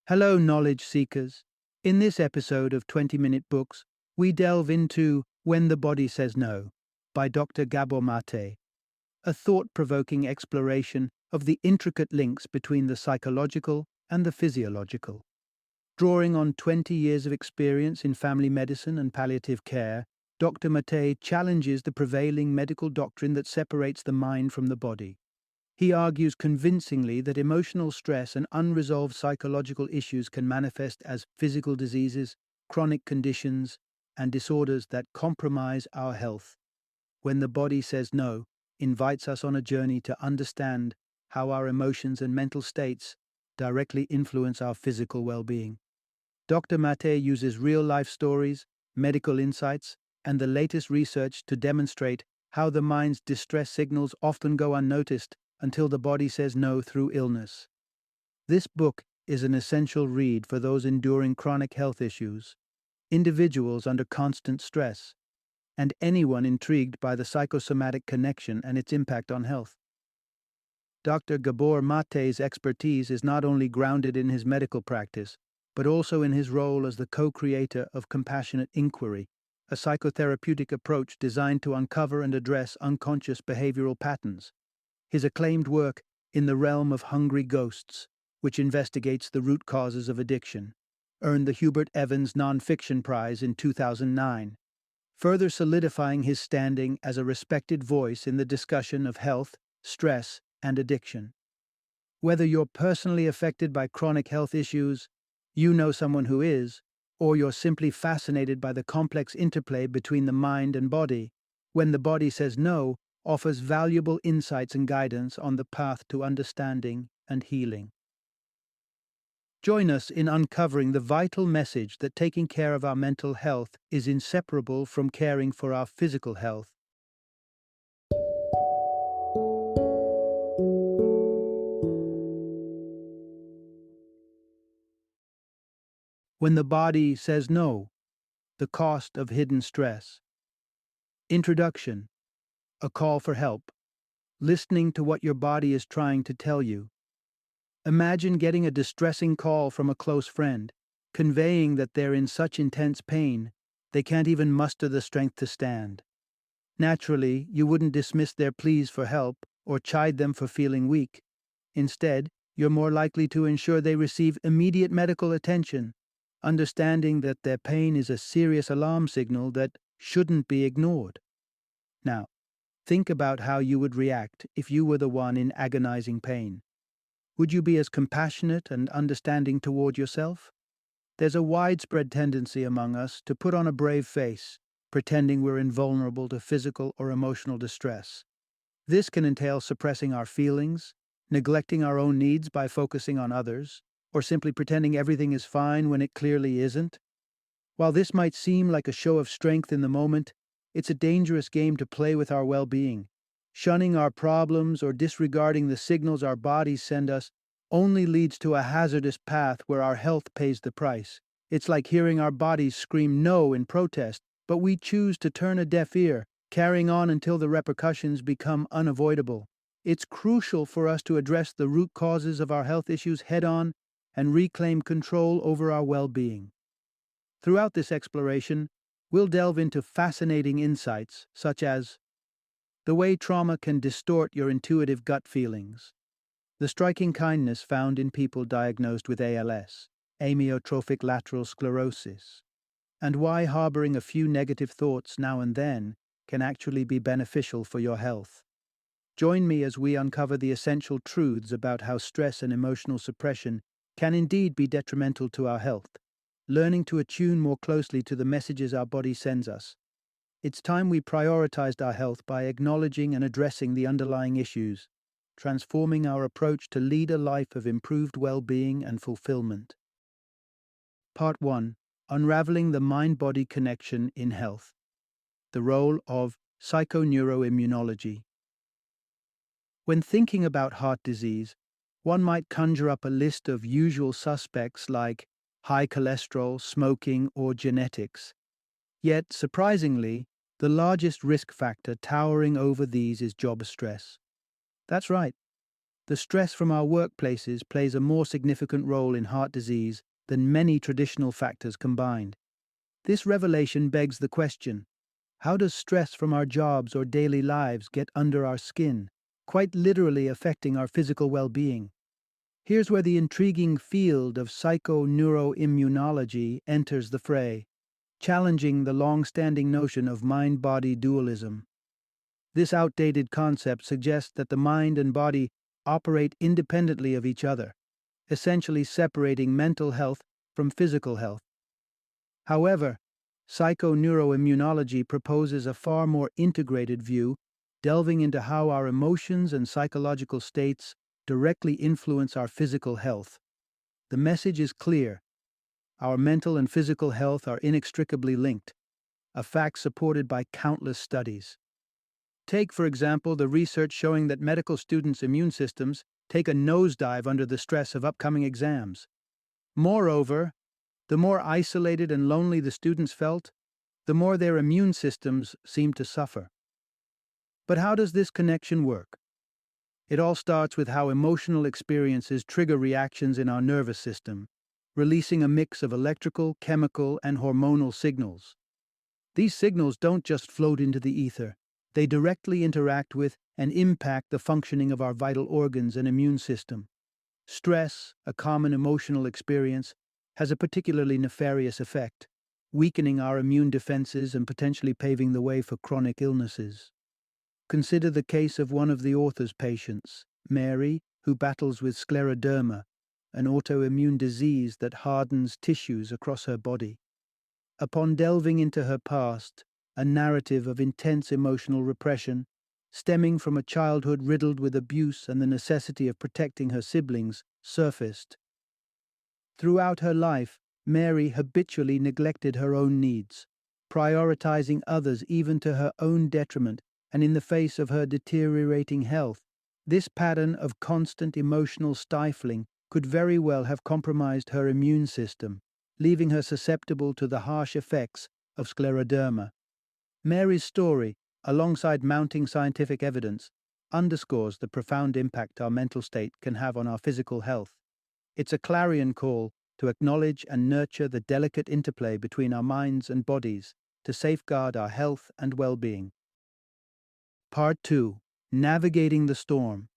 Hello, knowledge seekers. In this episode of 20-Minute Books, we delve into When the Body Says No by Dr. Gabor Maté, a thought-provoking exploration of the intricate links between the psychological and the physiological. Drawing on 20 years of experience in family medicine and palliative care, Dr. Maté challenges the prevailing medical doctrine that separates the mind from the body. He argues convincingly that emotional stress and unresolved psychological issues can manifest as physical diseases, chronic conditions, and disorders that compromise our health. When the Body Says No invites us on a journey to understand how our emotions and mental states directly influence our physical well-being. Dr. Maté uses real-life stories, medical insights, and the latest research to demonstrate how the mind's distress signals often go unnoticed until the body says no through illness. This book is an essential read for those enduring chronic health issues, individuals under constant stress, and anyone intrigued by the psychosomatic connection and its impact on health. Dr. Gabor Maté's expertise is not only grounded in his medical practice, but also in his role as the co-creator of Compassionate Inquiry, a psychotherapeutic approach designed to uncover and address unconscious behavioral patterns. His acclaimed work In the Realm of Hungry Ghosts, which investigates the root causes of addiction, earned the Hubert Evans Nonfiction Prize in 2009, further solidifying his standing as a respected voice in the discussion of health, stress, and addiction. Whether you're personally affected by chronic health issues, you know someone who is, or you're simply fascinated by the complex interplay between the mind and body, When the Body Says No offers valuable insights and guidance on the path to understanding and healing. Join us in uncovering the vital message that taking care of our mental health is inseparable from caring for our physical health. When the Body Says No, the Cost of Hidden Stress. Introduction: a call for help. Listening to what your body is trying to tell you. Imagine getting a distressing call from a close friend, conveying that they're in such intense pain they can't even muster the strength to stand. Naturally, you wouldn't dismiss their pleas for help or chide them for feeling weak. Instead, you're more likely to ensure they receive immediate medical attention, understanding that their pain is a serious alarm signal that shouldn't be ignored. Now, think about how you would react if you were the one in agonizing pain. Would you be as compassionate and understanding toward yourself? There's a widespread tendency among us to put on a brave face, pretending we're invulnerable to physical or emotional distress. This can entail suppressing our feelings, neglecting our own needs by focusing on others, or simply pretending everything is fine when it clearly isn't. While this might seem like a show of strength in the moment, it's a dangerous game to play with our well-being. Shunning our problems or disregarding the signals our bodies send us only leads to a hazardous path where our health pays the price. It's like hearing our bodies scream no in protest, but we choose to turn a deaf ear, carrying on until the repercussions become unavoidable. It's crucial for us to address the root causes of our health issues head-on and reclaim control over our well-being. Throughout this exploration, we'll delve into fascinating insights, such as the way trauma can distort your intuitive gut feelings, the striking kindness found in people diagnosed with ALS, amyotrophic lateral sclerosis, and why harboring a few negative thoughts now and then can actually be beneficial for your health. Join me as we uncover the essential truths about how stress and emotional suppression can indeed be detrimental to our health, learning to attune more closely to the messages our body sends us. It's time we prioritized our health by acknowledging and addressing the underlying issues, transforming our approach to lead a life of improved well-being and fulfillment. Part 1. Unraveling the Mind-Body Connection in Health. The Role of Psychoneuroimmunology. When thinking about heart disease, one might conjure up a list of usual suspects like high cholesterol, smoking, or genetics. Yet, surprisingly, the largest risk factor towering over these is job stress. That's right. The stress from our workplaces plays a more significant role in heart disease than many traditional factors combined. This revelation begs the question: how does stress from our jobs or daily lives get under our skin, quite literally affecting our physical well being? Here's where the intriguing field of psychoneuroimmunology enters the fray, challenging the long standing notion of mind body dualism. This outdated concept suggests that the mind and body operate independently of each other, essentially separating mental health from physical health. However, psychoneuroimmunology proposes a far more integrated view, delving into how our emotions and psychological states directly influence our physical health. The message is clear: our mental and physical health are inextricably linked, a fact supported by countless studies. Take, for example, the research showing that medical students' immune systems take a nosedive under the stress of upcoming exams. Moreover, the more isolated and lonely the students felt, the more their immune systems seemed to suffer. But how does this connection work? It all starts with how emotional experiences trigger reactions in our nervous system, releasing a mix of electrical, chemical, and hormonal signals. These signals don't just float into the ether, they directly interact with and impact the functioning of our vital organs and immune system. Stress, a common emotional experience, has a particularly nefarious effect, weakening our immune defenses and potentially paving the way for chronic illnesses. Consider the case of one of the author's patients, Mary, who battles with scleroderma, an autoimmune disease that hardens tissues across her body. Upon delving into her past, a narrative of intense emotional repression, stemming from a childhood riddled with abuse and the necessity of protecting her siblings, surfaced. Throughout her life, Mary habitually neglected her own needs, prioritizing others even to her own detriment, and in the face of her deteriorating health. This pattern of constant emotional stifling could very well have compromised her immune system, leaving her susceptible to the harsh effects of scleroderma. Mary's story, alongside mounting scientific evidence, underscores the profound impact our mental state can have on our physical health. It's a clarion call to acknowledge and nurture the delicate interplay between our minds and bodies to safeguard our health and well-being. Part 2. Navigating the Storm.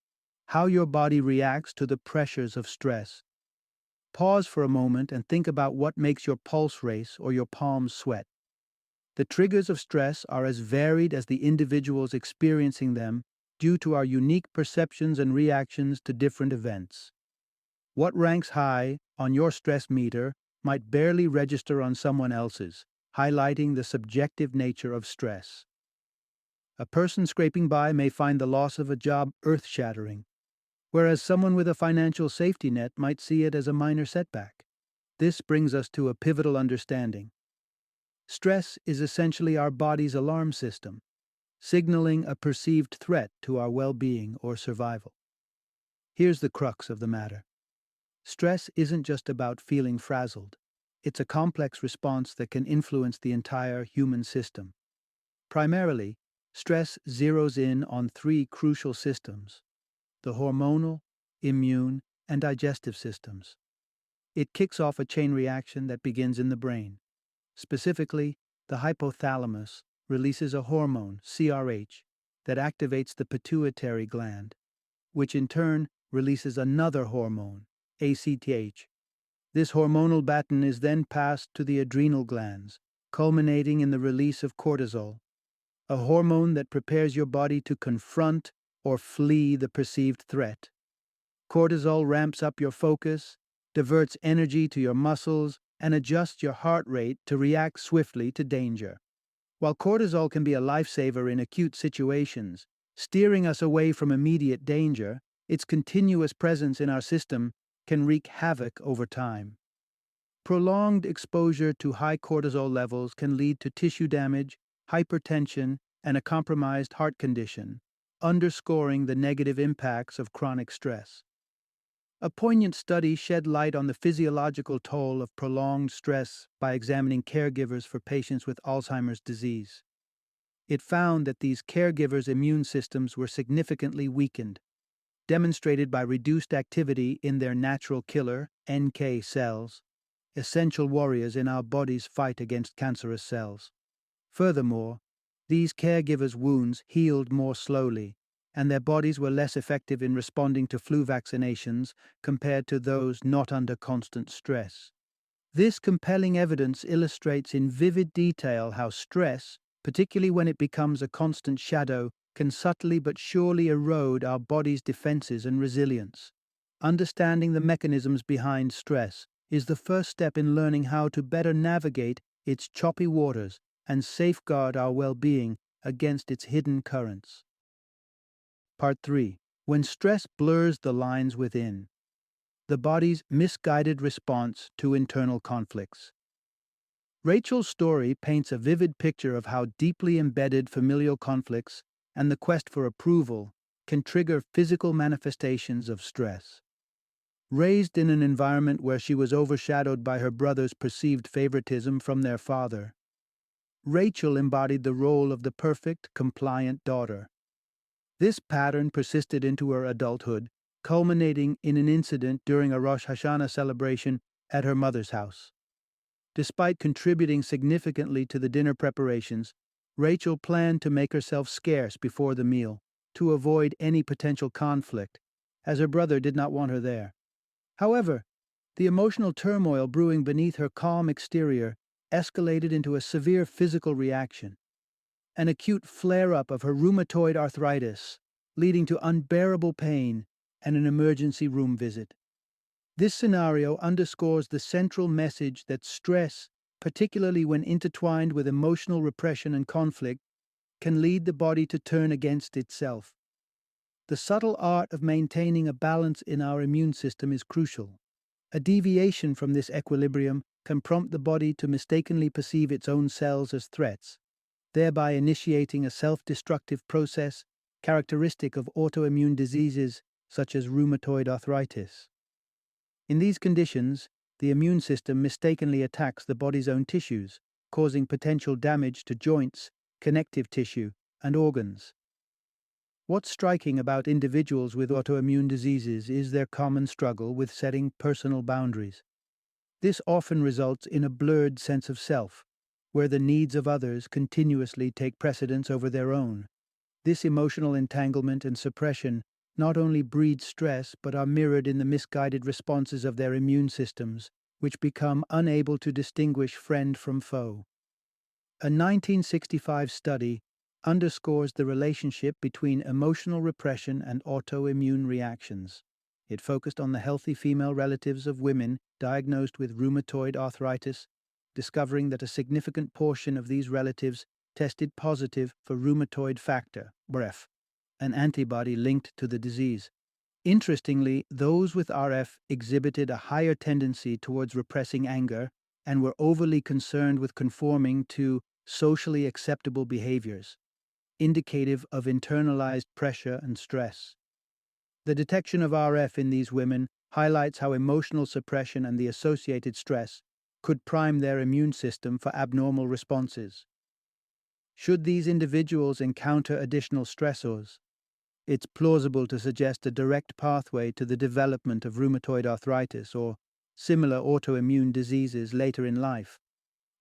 How your body reacts to the pressures of stress. Pause for a moment and think about what makes your pulse race or your palms sweat. The triggers of stress are as varied as the individuals experiencing them due to our unique perceptions and reactions to different events. What ranks high on your stress meter might barely register on someone else's, highlighting the subjective nature of stress. A person scraping by may find the loss of a job earth-shattering, whereas someone with a financial safety net might see it as a minor setback. This brings us to a pivotal understanding. Stress is essentially our body's alarm system, signaling a perceived threat to our well-being or survival. Here's the crux of the matter. Stress isn't just about feeling frazzled. It's a complex response that can influence the entire human system. Primarily, stress zeroes in on three crucial systems: the hormonal, immune, and digestive systems. It kicks off a chain reaction that begins in the brain. Specifically, the hypothalamus releases a hormone, CRH, that activates the pituitary gland, which in turn releases another hormone, ACTH. This hormonal baton is then passed to the adrenal glands, culminating in the release of cortisol, a hormone that prepares your body to confront or flee the perceived threat. Cortisol ramps up your focus, diverts energy to your muscles, and adjusts your heart rate to react swiftly to danger. While cortisol can be a lifesaver in acute situations, steering us away from immediate danger, its continuous presence in our system can wreak havoc over time. Prolonged exposure to high cortisol levels can lead to tissue damage, hypertension, and a compromised heart condition, underscoring the negative impacts of chronic stress. A poignant study shed light on the physiological toll of prolonged stress by examining caregivers for patients with Alzheimer's disease. It found that these caregivers' immune systems were significantly weakened, demonstrated by reduced activity in their natural killer, NK cells, essential warriors in our body's fight against cancerous cells. Furthermore, these caregivers' wounds healed more slowly, and their bodies were less effective in responding to flu vaccinations compared to those not under constant stress. This compelling evidence illustrates in vivid detail how stress, particularly when it becomes a constant shadow, can subtly but surely erode our body's defenses and resilience. Understanding the mechanisms behind stress is the first step in learning how to better navigate its choppy waters and safeguard our well-being against its hidden currents. Part 3. When stress blurs the lines within. The body's misguided response to internal conflicts. Rachel's story paints a vivid picture of how deeply embedded familial conflicts and the quest for approval can trigger physical manifestations of stress. Raised in an environment where she was overshadowed by her brother's perceived favoritism from their father, Rachel embodied the role of the perfect, compliant daughter. This pattern persisted into her adulthood, culminating in an incident during a Rosh Hashanah celebration at her mother's house. Despite contributing significantly to the dinner preparations, Rachel planned to make herself scarce before the meal, to avoid any potential conflict, as her brother did not want her there. However, the emotional turmoil brewing beneath her calm exterior escalated into a severe physical reaction, an acute flare-up of her rheumatoid arthritis, leading to unbearable pain and an emergency room visit. This scenario underscores the central message that stress, particularly when intertwined with emotional repression and conflict, can lead the body to turn against itself. The subtle art of maintaining a balance in our immune system is crucial. A deviation from this equilibrium can prompt the body to mistakenly perceive its own cells as threats, thereby initiating a self-destructive process characteristic of autoimmune diseases such as rheumatoid arthritis. In these conditions, the immune system mistakenly attacks the body's own tissues, causing potential damage to joints, connective tissue, and organs. What's striking about individuals with autoimmune diseases is their common struggle with setting personal boundaries. This often results in a blurred sense of self, where the needs of others continuously take precedence over their own. This emotional entanglement and suppression not only breed stress but are mirrored in the misguided responses of their immune systems, which become unable to distinguish friend from foe. A 1965 study underscores the relationship between emotional repression and autoimmune reactions. It focused on the healthy female relatives of women diagnosed with rheumatoid arthritis, discovering that a significant portion of these relatives tested positive for rheumatoid factor, RF, an antibody linked to the disease. Interestingly, those with RF exhibited a higher tendency towards repressing anger and were overly concerned with conforming to socially acceptable behaviors, indicative of internalized pressure and stress. The detection of RF in these women highlights how emotional suppression and the associated stress could prime their immune system for abnormal responses. Should these individuals encounter additional stressors, it's plausible to suggest a direct pathway to the development of rheumatoid arthritis or similar autoimmune diseases later in life.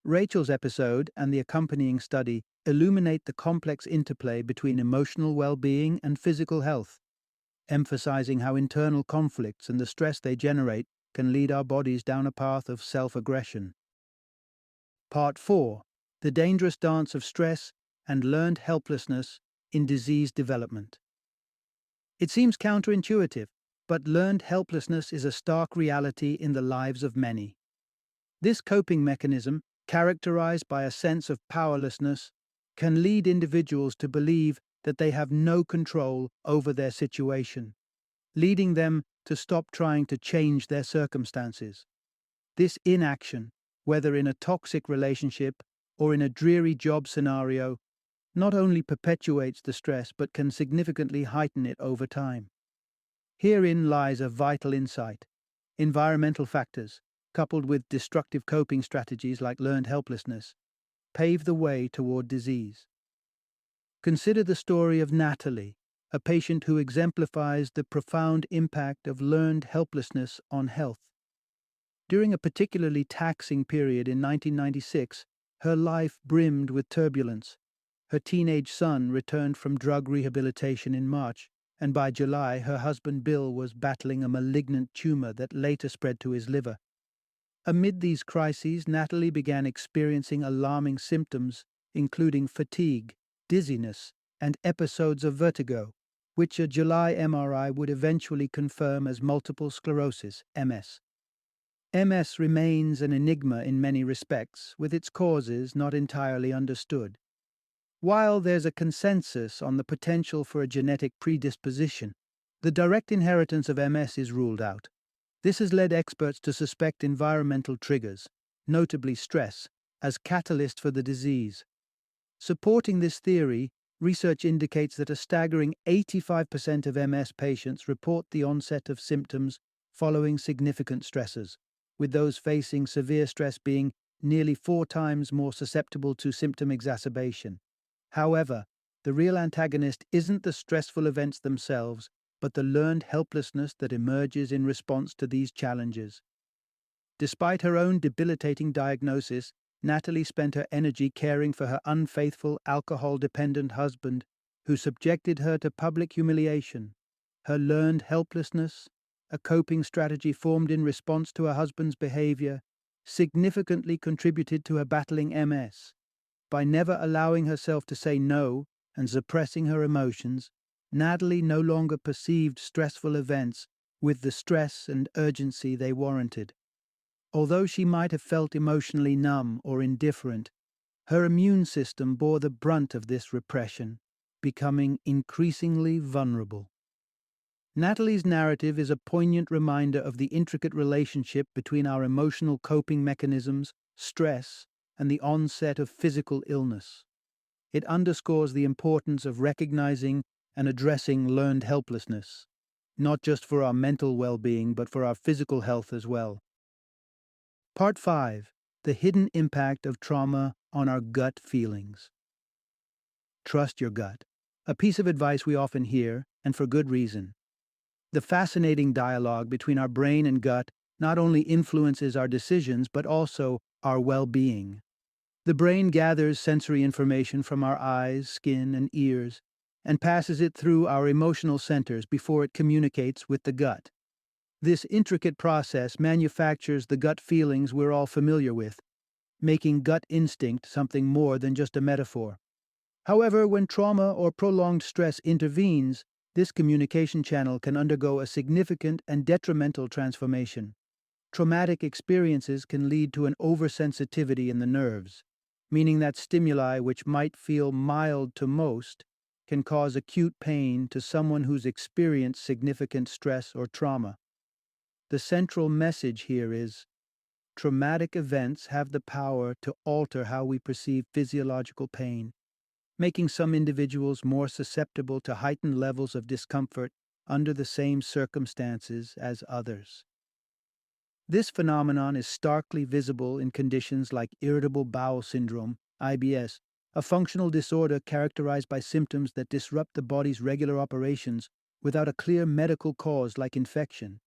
Rachel's episode and the accompanying study illuminate the complex interplay between emotional well-being and physical health, emphasizing how internal conflicts and the stress they generate can lead our bodies down a path of self-aggression. Part 4. The dangerous dance of stress and learned helplessness in disease development. It seems counterintuitive, but learned helplessness is a stark reality in the lives of many. This coping mechanism, characterized by a sense of powerlessness, can lead individuals to believe that they have no control over their situation, leading them to stop trying to change their circumstances. This inaction, whether in a toxic relationship or in a dreary job scenario, not only perpetuates the stress but can significantly heighten it over time. Herein lies a vital insight. Environmental factors, coupled with destructive coping strategies like learned helplessness, pave the way toward disease. Consider the story of Natalie, a patient who exemplifies the profound impact of learned helplessness on health. During a particularly taxing period in 1996, her life brimmed with turbulence. Her teenage son returned from drug rehabilitation in March, and by July, her husband Bill was battling a malignant tumor that later spread to his liver. Amid these crises, Natalie began experiencing alarming symptoms, including fatigue, dizziness, and episodes of vertigo, which a July MRI would eventually confirm as multiple sclerosis, MS. MS remains an enigma in many respects, with its causes not entirely understood. While there's a consensus on the potential for a genetic predisposition, the direct inheritance of MS is ruled out. This has led experts to suspect environmental triggers, notably stress, as catalyst for the disease. Supporting this theory, research indicates that a staggering 85% of MS patients report the onset of symptoms following significant stressors, with those facing severe stress being nearly 4 times more susceptible to symptom exacerbation. However, the real antagonist isn't the stressful events themselves, but the learned helplessness that emerges in response to these challenges. Despite her own debilitating diagnosis, Natalie spent her energy caring for her unfaithful, alcohol-dependent husband, who subjected her to public humiliation. Her learned helplessness, a coping strategy formed in response to her husband's behavior, significantly contributed to her battling MS. By never allowing herself to say no and suppressing her emotions, Natalie no longer perceived stressful events with the stress and urgency they warranted. Although she might have felt emotionally numb or indifferent, her immune system bore the brunt of this repression, becoming increasingly vulnerable. Natalie's narrative is a poignant reminder of the intricate relationship between our emotional coping mechanisms, stress, and the onset of physical illness. It underscores the importance of recognizing and addressing learned helplessness, not just for our mental well-being, but for our physical health as well. Part 5. The hidden impact of trauma on our gut feelings. Trust your gut. A piece of advice we often hear, and for good reason. The fascinating dialogue between our brain and gut not only influences our decisions, but also our well-being. The brain gathers sensory information from our eyes, skin, and ears, and passes it through our emotional centers before it communicates with the gut. This intricate process manufactures the gut feelings we're all familiar with, making gut instinct something more than just a metaphor. However, when trauma or prolonged stress intervenes, this communication channel can undergo a significant and detrimental transformation. Traumatic experiences can lead to an oversensitivity in the nerves, meaning that stimuli which might feel mild to most can cause acute pain to someone who's experienced significant stress or trauma. The central message here is, traumatic events have the power to alter how we perceive physiological pain, making some individuals more susceptible to heightened levels of discomfort under the same circumstances as others. This phenomenon is starkly visible in conditions like irritable bowel syndrome, IBS, a functional disorder characterized by symptoms that disrupt the body's regular operations without a clear medical cause like infection.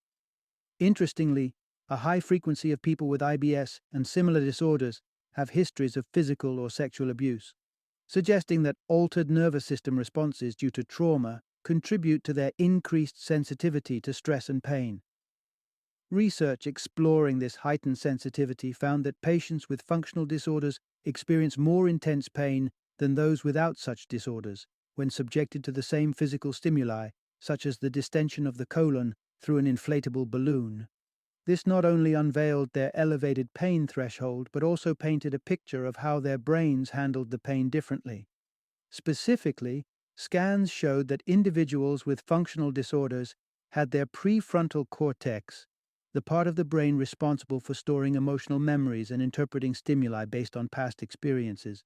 Interestingly, a high frequency of people with IBS and similar disorders have histories of physical or sexual abuse, suggesting that altered nervous system responses due to trauma contribute to their increased sensitivity to stress and pain. Research exploring this heightened sensitivity found that patients with functional disorders experience more intense pain than those without such disorders when subjected to the same physical stimuli, such as the distension of the colon through an inflatable balloon. This not only unveiled their elevated pain threshold, but also painted a picture of how their brains handled the pain differently. Specifically, scans showed that individuals with functional disorders had their prefrontal cortex, the part of the brain responsible for storing emotional memories and interpreting stimuli based on past experiences,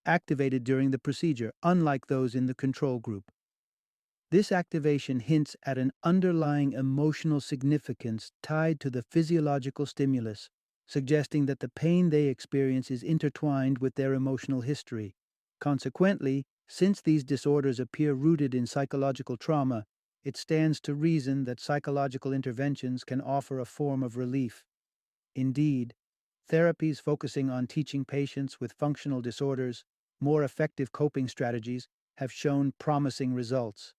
activated during the procedure, unlike those in the control group. This activation hints at an underlying emotional significance tied to the physiological stimulus, suggesting that the pain they experience is intertwined with their emotional history. Consequently, Since these disorders appear rooted in psychological trauma, it stands to reason that psychological interventions can offer a form of relief. Indeed, therapies focusing on teaching patients with functional disorders more effective coping strategies have shown promising results.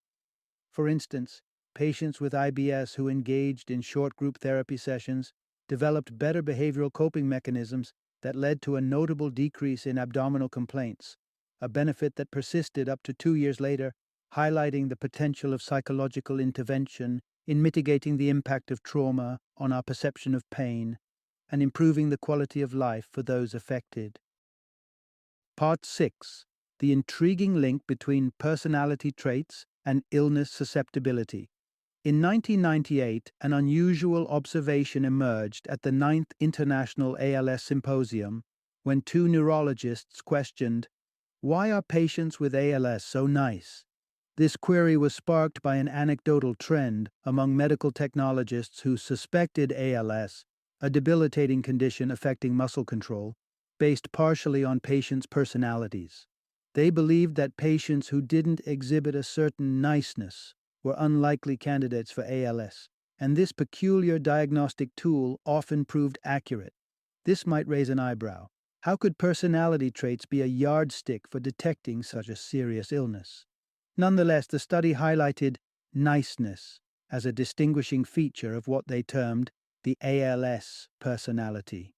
For instance, patients with IBS who engaged in short group therapy sessions developed better behavioral coping mechanisms that led to a notable decrease in abdominal complaints, a benefit that persisted up to 2 years later, highlighting the potential of psychological intervention in mitigating the impact of trauma on our perception of pain and improving the quality of life for those affected. Part 6. The intriguing link between personality traits and illness susceptibility. In 1998, an unusual observation emerged at the 9th International ALS Symposium when two neurologists questioned, "Why are patients with ALS so nice?" This query was sparked by an anecdotal trend among medical technologists who suspected ALS, a debilitating condition affecting muscle control, based partially on patients' personalities. They believed that patients who didn't exhibit a certain niceness were unlikely candidates for ALS, and this peculiar diagnostic tool often proved accurate. This might raise an eyebrow. How could personality traits be a yardstick for detecting such a serious illness? Nonetheless, the study highlighted niceness as a distinguishing feature of what they termed the ALS personality.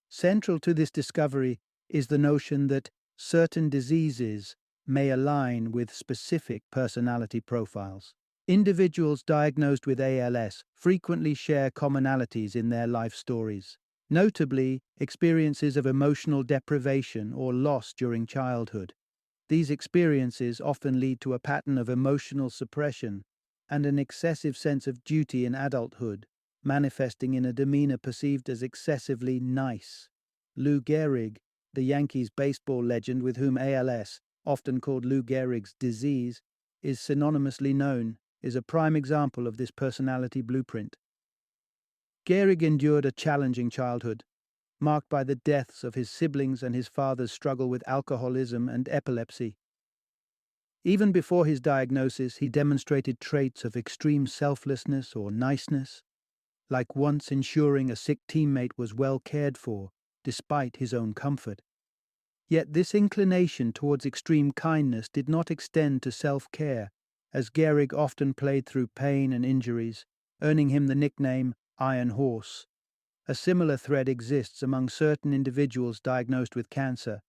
Central to this discovery is the notion that certain diseases may align with specific personality profiles. Individuals diagnosed with ALS frequently share commonalities in their life stories, notably experiences of emotional deprivation or loss during childhood. These experiences often lead to a pattern of emotional suppression and an excessive sense of duty in adulthood, manifesting in a demeanor perceived as excessively nice. Lou Gehrig, the Yankees baseball legend with whom ALS, often called Lou Gehrig's disease, is synonymously known, is a prime example of this personality blueprint. Gehrig endured a challenging childhood, marked by the deaths of his siblings and his father's struggle with alcoholism and epilepsy. Even before his diagnosis, he demonstrated traits of extreme selflessness or niceness, like once ensuring a sick teammate was well cared for, despite his own comfort. Yet this inclination towards extreme kindness did not extend to self-care, as Gehrig often played through pain and injuries, earning him the nickname Iron Horse. A similar thread exists among certain individuals diagnosed with cancer,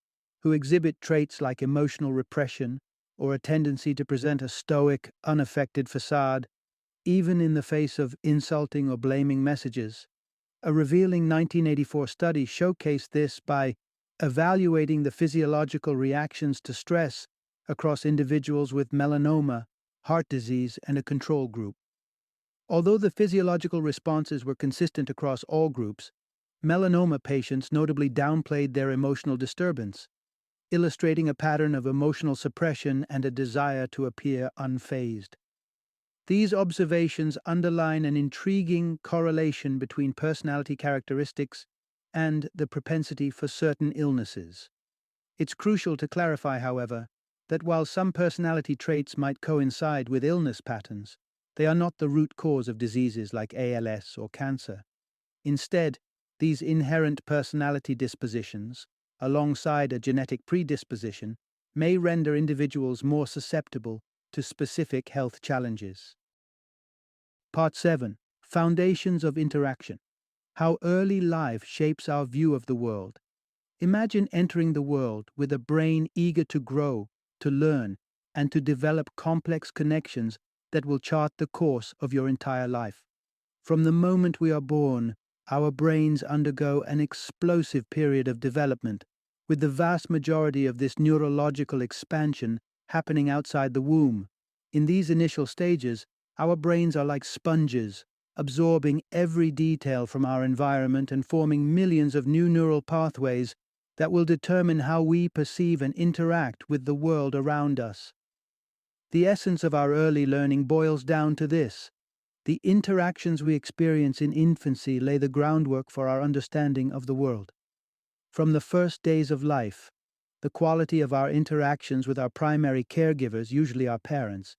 who exhibit traits like emotional repression or a tendency to present a stoic, unaffected facade, even in the face of insulting or blaming messages. A revealing 1984 study showcased this by evaluating the physiological reactions to stress across individuals with melanoma, heart disease, and a control group. Although the physiological responses were consistent across all groups, melanoma patients notably downplayed their emotional disturbance, illustrating a pattern of emotional suppression and a desire to appear unfazed. These observations underline an intriguing correlation between personality characteristics and the propensity for certain illnesses. It's crucial to clarify, however, that while some personality traits might coincide with illness patterns, they are not the root cause of diseases like ALS or cancer. Instead, these inherent personality dispositions, alongside a genetic predisposition, may render individuals more susceptible to specific health challenges. Part 7. Foundations of Interaction. How early life shapes our view of the world. Imagine entering the world with a brain eager to grow, to learn, and to develop complex connections that will chart the course of your entire life. From the moment we are born, our brains undergo an explosive period of development, with the vast majority of this neurological expansion happening outside the womb. In these initial stages, our brains are like sponges, absorbing every detail from our environment and forming millions of new neural pathways that will determine how we perceive and interact with the world around us. The essence of our early learning boils down to this. The interactions we experience in infancy lay the groundwork for our understanding of the world. From the first days of life, the quality of our interactions with our primary caregivers, usually our parents,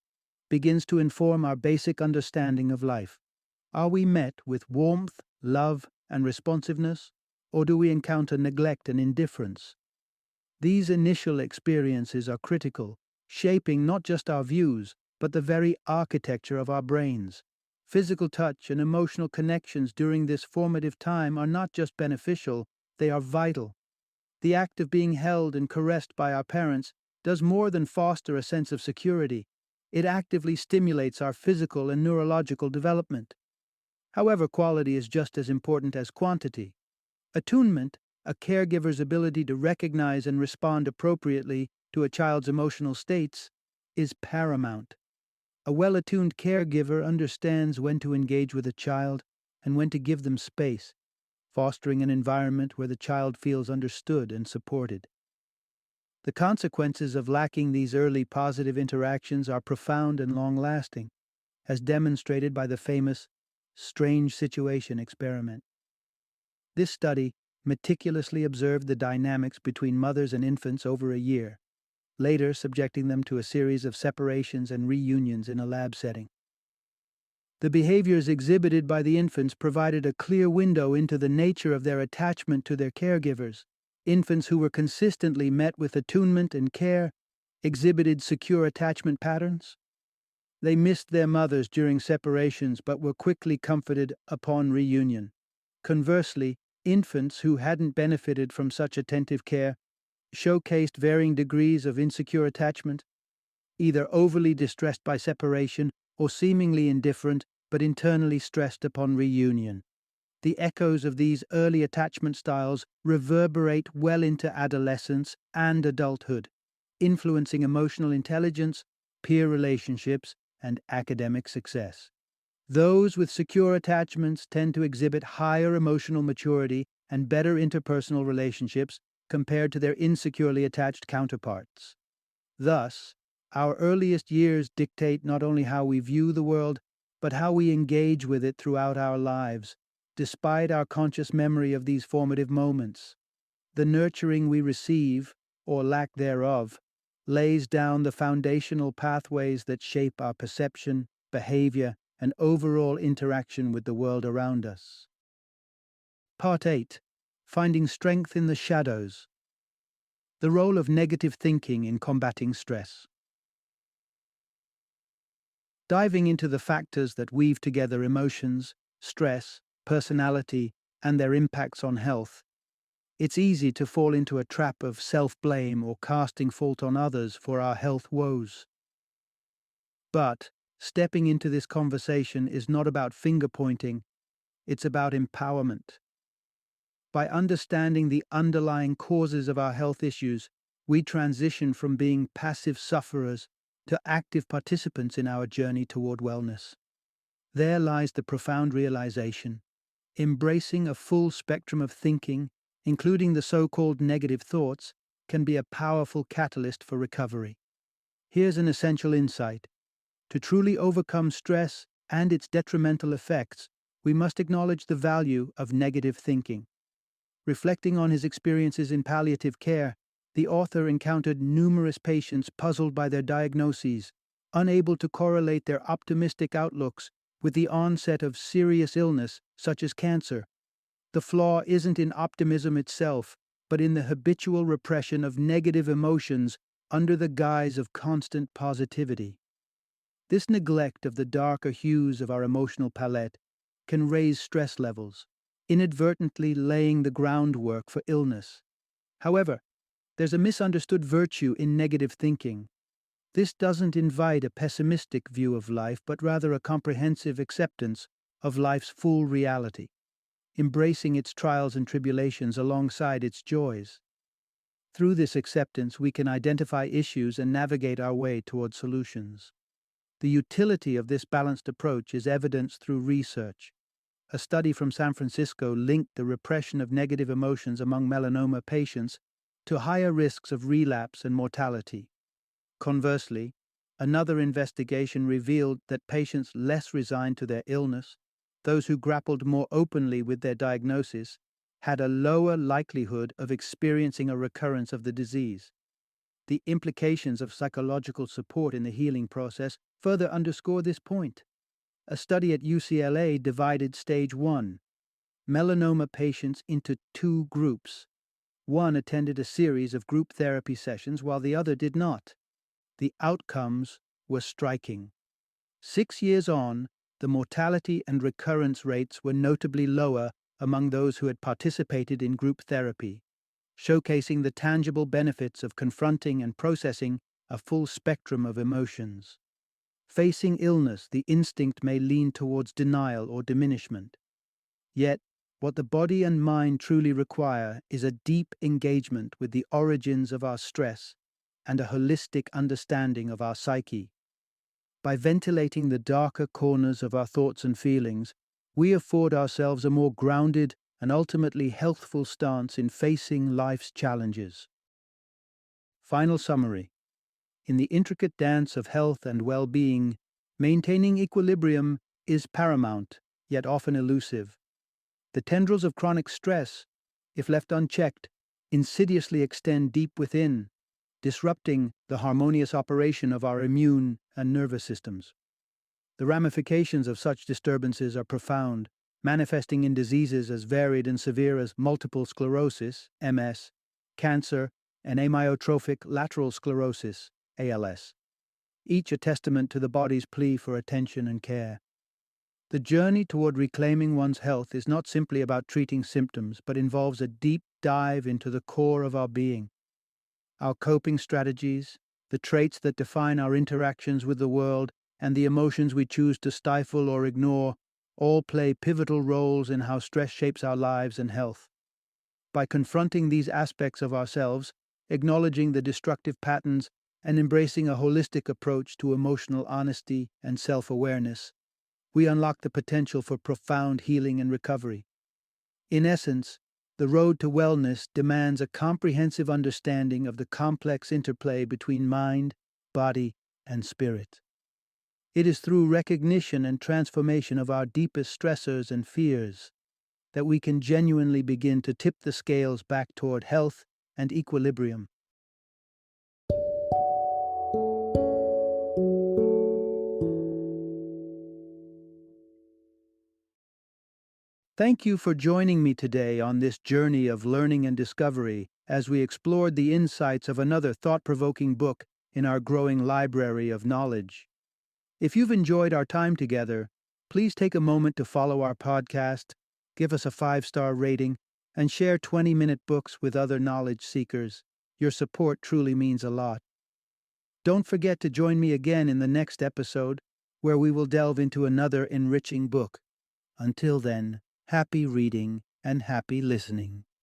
begins to inform our basic understanding of life. Are we met with warmth, love, and responsiveness, or do we encounter neglect and indifference? These initial experiences are critical, shaping not just our views, but the very architecture of our brains. Physical touch and emotional connections during this formative time are not just beneficial, they are vital. The act of being held and caressed by our parents does more than foster a sense of security. It actively stimulates our physical and neurological development. However, quality is just as important as quantity. Attunement, a caregiver's ability to recognize and respond appropriately to a child's emotional states, is paramount. A well-attuned caregiver understands when to engage with a child and when to give them space, fostering an environment where the child feels understood and supported. The consequences of lacking these early positive interactions are profound and long-lasting, as demonstrated by the famous strange situation experiment. This study meticulously observed the dynamics between mothers and infants over a year, later subjecting them to a series of separations and reunions in a lab setting. The behaviors exhibited by the infants provided a clear window into the nature of their attachment to their caregivers. Infants who were consistently met with attunement and care exhibited secure attachment patterns. They missed their mothers during separations but were quickly comforted upon reunion. Conversely, infants who hadn't benefited from such attentive care showcased varying degrees of insecure attachment, either overly distressed by separation or seemingly indifferent but internally stressed upon reunion. The echoes of these early attachment styles reverberate well into adolescence and adulthood, influencing emotional intelligence, peer relationships, and academic success. Those with secure attachments tend to exhibit higher emotional maturity and better interpersonal relationships compared to their insecurely attached counterparts. Thus, our earliest years dictate not only how we view the world, but how we engage with it throughout our lives, despite our conscious memory of these formative moments. The nurturing we receive, or lack thereof, lays down the foundational pathways that shape our perception, behavior, and overall interaction with the world around us. Part 8. Finding Strength in the Shadows. The role of negative thinking in combating stress. Diving into the factors that weave together emotions, stress, personality, and their impacts on health, it's easy to fall into a trap of self-blame or casting fault on others for our health woes. But stepping into this conversation is not about finger-pointing, it's about empowerment. By understanding the underlying causes of our health issues, we transition from being passive sufferers to active participants in our journey toward wellness. There lies the profound realization: embracing a full spectrum of thinking, including the so-called negative thoughts, can be a powerful catalyst for recovery. Here's an essential insight. To truly overcome stress and its detrimental effects, we must acknowledge the value of negative thinking. Reflecting on his experiences in palliative care, the author encountered numerous patients puzzled by their diagnoses, unable to correlate their optimistic outlooks with the onset of serious illness such as cancer. The flaw isn't in optimism itself, but in the habitual repression of negative emotions under the guise of constant positivity. This neglect of the darker hues of our emotional palette can raise stress levels, inadvertently laying the groundwork for illness. However, there's a misunderstood virtue in negative thinking. This doesn't invite a pessimistic view of life, but rather a comprehensive acceptance of life's full reality, embracing its trials and tribulations alongside its joys. Through this acceptance, we can identify issues and navigate our way toward solutions. The utility of this balanced approach is evidenced through research. A study from San Francisco linked the repression of negative emotions among melanoma patients to higher risks of relapse and mortality. Conversely, another investigation revealed that patients less resigned to their illness, those who grappled more openly with their diagnosis, had a lower likelihood of experiencing a recurrence of the disease. The implications of psychological support in the healing process further underscore this point. A study at UCLA divided stage 1 melanoma patients into two groups. One attended a series of group therapy sessions while the other did not. The outcomes were striking. 6 years on, the mortality and recurrence rates were notably lower among those who had participated in group therapy, showcasing the tangible benefits of confronting and processing a full spectrum of emotions. Facing illness, the instinct may lean towards denial or diminishment. Yet, what the body and mind truly require is a deep engagement with the origins of our stress and a holistic understanding of our psyche. By ventilating the darker corners of our thoughts and feelings, we afford ourselves a more grounded and ultimately healthful stance in facing life's challenges. Final summary. In the intricate dance of health and well-being, maintaining equilibrium is paramount, yet often elusive. The tendrils of chronic stress, if left unchecked, insidiously extend deep within, disrupting the harmonious operation of our immune and nervous systems. The ramifications of such disturbances are profound, manifesting in diseases as varied and severe as multiple sclerosis, MS, cancer, and amyotrophic lateral sclerosis, ALS, each a testament to the body's plea for attention and care. The journey toward reclaiming one's health is not simply about treating symptoms, but involves a deep dive into the core of our being. Our coping strategies, the traits that define our interactions with the world, and the emotions we choose to stifle or ignore, all play pivotal roles in how stress shapes our lives and health. By confronting these aspects of ourselves, acknowledging the destructive patterns, and embracing a holistic approach to emotional honesty and self-awareness, we unlock the potential for profound healing and recovery. In essence, the road to wellness demands a comprehensive understanding of the complex interplay between mind, body, and spirit. It is through recognition and transformation of our deepest stressors and fears that we can genuinely begin to tip the scales back toward health and equilibrium. Thank you for joining me today on this journey of learning and discovery as we explored the insights of another thought-provoking book in our growing library of knowledge. If you've enjoyed our time together, please take a moment to follow our podcast, give us a 5-star rating, and share 20-minute books with other knowledge seekers. Your support truly means a lot. Don't forget to join me again in the next episode, where we will delve into another enriching book. Until then, happy reading and happy listening.